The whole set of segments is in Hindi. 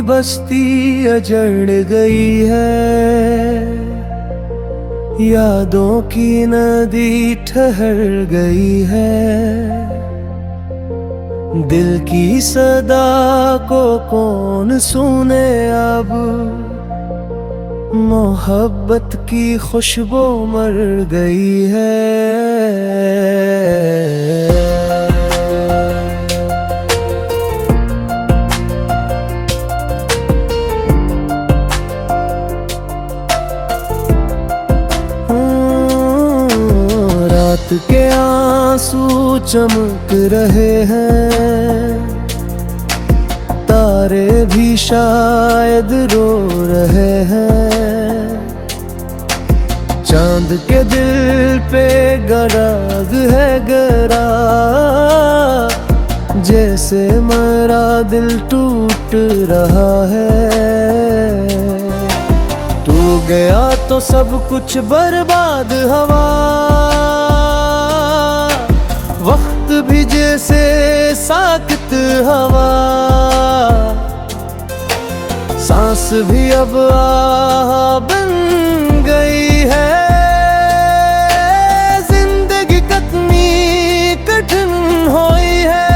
बस्ती अजड़ गई है, यादों की नदी ठहर गई है। दिल की सदा को कौन सुने अब, मोहब्बत की खुशबू मर गई है। रात के आंसू चमक रहे हैं, तारे भी शायद रो रहे हैं। चांद के दिल पे गराग है गरा, जैसे मेरा दिल टूट रहा है। तू गया तो सब कुछ बर्बाद हवा, वक्त भी जैसे साकित हवा। सांस भी अब आह बन गई है, जिंदगी कितनी कठिन हुई है।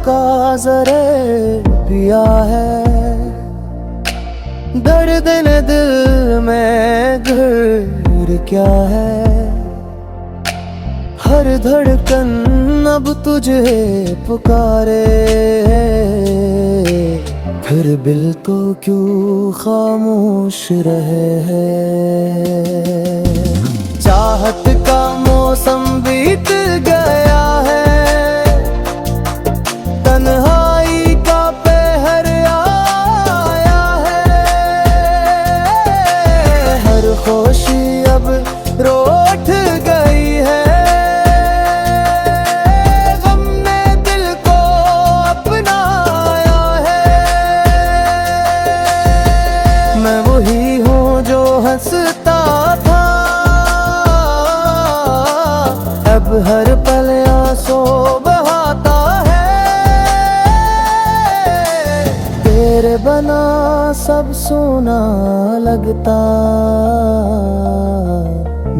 का ज़रे पिया है, दर्द ने दिल में घर क्या है। हर धड़कन अब तुझे पुकारे, फिर दिल तो क्यों खामोश रहे हैं। चाहत का मौसम बीत गया है, तन्हाई का पहर आया है। हर खुशी अब रूठ गई है, गम ने दिल को अपनाया है। मैं वही हूँ जो हंसता था, अब हर पल आंसू बहाता है। तेरे बना सब सोना लगता,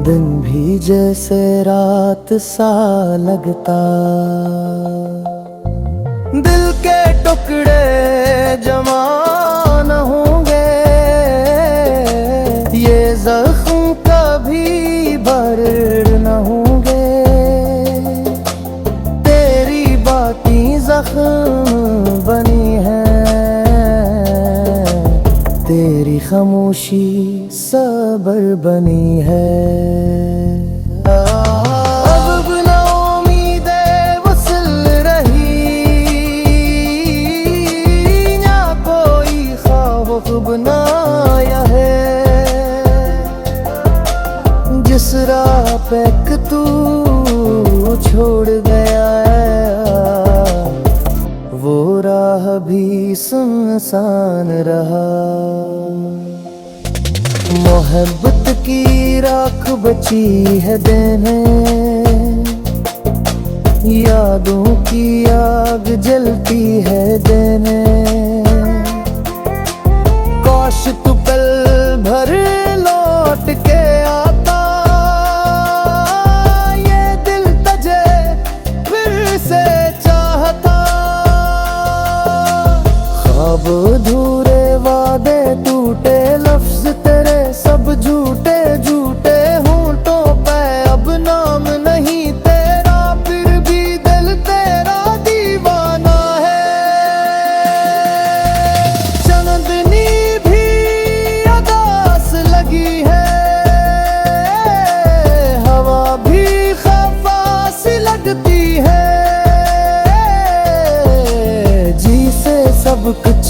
दिन भी जैसे रात सा लगता। दिल के टुकड़े जमा न होंगे, ये जख्म कभी भर न होंगे। तेरी बातें जख्म बनी है, तेरी खामोशी सब्र बनी है। अब बिना उम्मीदें वसल रही, ना कोई खौफ बनाया है। जिस राह पे तू छोड़ गया है, वो राह भी सुनसान रहा। मोहब्बत की राख बची है देने, यादों की आग जलती है देने। काश तू पल भर लौट के आता, ये दिल तुझे फिर से चाहता। ख्वाब अधूरे वादे टूटे लफ्ज तेरे सब झूठे झूठे होंठों पे अब नाम नहीं तेरा, फिर भी दिल तेरा दीवाना है। चांदनी भी अदास लगी है, हवा भी खफास लगती है। जी से सब कुछ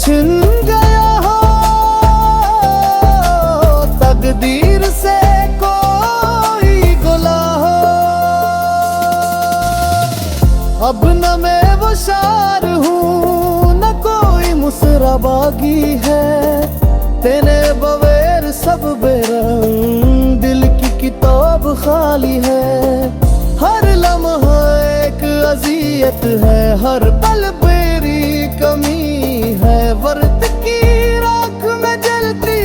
छिन गया हो, तकदीर से कोई गुला हो। अब न मैं वो शार हूँ न दूसरा बागी है। तेने बवेर सब बेरंग, दिल की किताब खाली है। हर लम्हा एक अजियत है, हर पल मेरी कमी है। वर्त की राख में जलती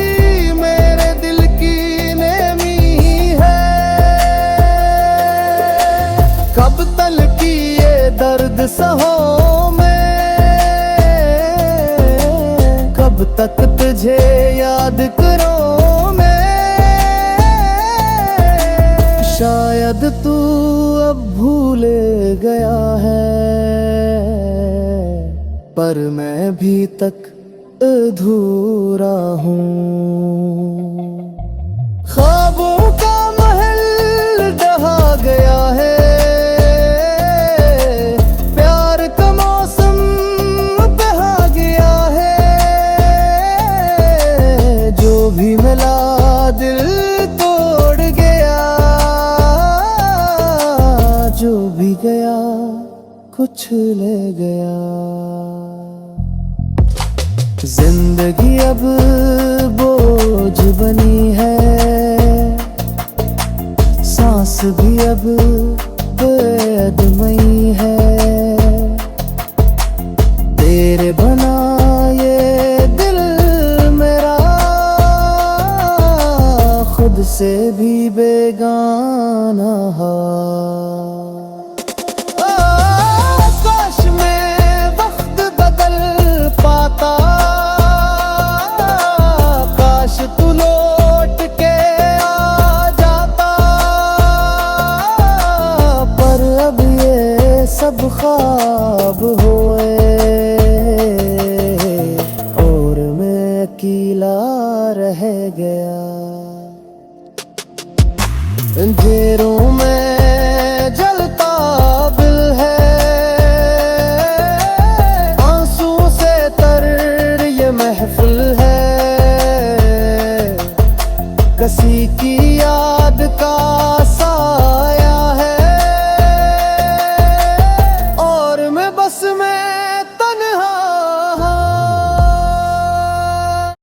मेरे दिल की नेमी है। कब तल की ये दर्द सहो मैं, कब तक तुझे याद करूं मैं। शायद तू अब भूल गया है, पर मैं भी तक अधूरा हूँ। ख्वाबों का महल ढहा गया है, प्यार का मौसम बहा गया है। जो भी मिला दिल तोड़ गया, जो भी गया कुछ ले गया। जिंदगी अब बोझ बनी है, सांस भी अब बेदमई है। तेरे बना ये दिल मेरा, खुद से भी बेगाना है। काश मैं वक्त बदल पाता, काश तू लौट के आ जाता। पर अब ये सब ख्वाब हुए, और मैं अकेला रह गया। अंधेरों में जलता दिल है, आंसू से तर ये महफिल है। किसी की